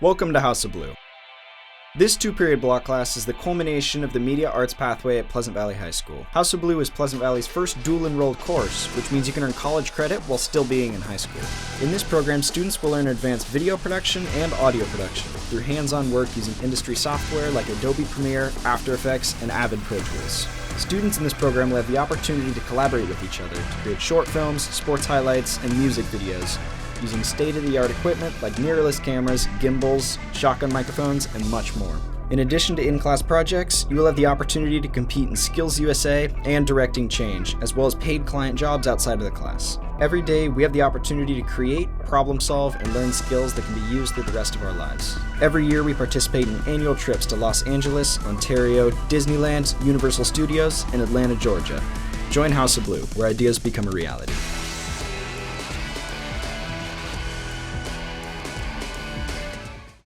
Welcome to House of Blue. This two-period block class is the culmination of the Media Arts pathway at Pleasant Valley High School. House of Blue is Pleasant Valley's first dual-enrolled course, which means you can earn college credit while still being in high school. In this program, students will learn advanced video production and audio production through hands-on work using industry software like Adobe Premiere, After Effects, and Avid Pro Tools. Students in this program will have the opportunity to collaborate with each other to create short films, sports highlights, and music videos, using state-of-the-art equipment like mirrorless cameras, gimbals, shotgun microphones, and much more. In addition to in-class projects, you will have the opportunity to compete in Skills USA and Directing Change, as well as paid client jobs outside of the class. Every day, we have the opportunity to create, problem solve, and learn skills that can be used through the rest of our lives. Every year, we participate in annual trips to Los Angeles, Ontario, Disneyland, Universal Studios, and Atlanta, Georgia. Join House of Blue, where ideas become a reality.